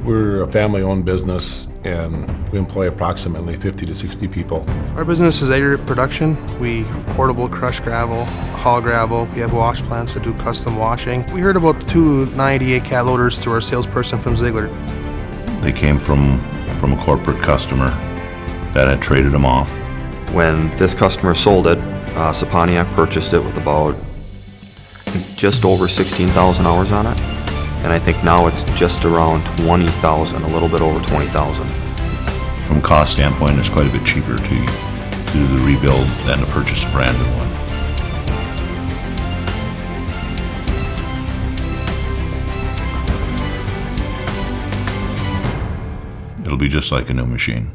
We're a family-owned business, and we employ approximately 50 to 60 people. Our business is aggregate production. We portable crush gravel, haul gravel. We have wash plants that do custom washing. We heard about the two 988 cat loaders through our salesperson from Ziegler. They came from a corporate customer that had traded them off. When this customer sold it, Scepaniak purchased it with about just over 16,000 hours on it. And I think now it's just around 20,000, a little bit over 20,000. From a cost standpoint, it's quite a bit cheaper to do the rebuild than to purchase a brand new one. It'll be just like a new machine.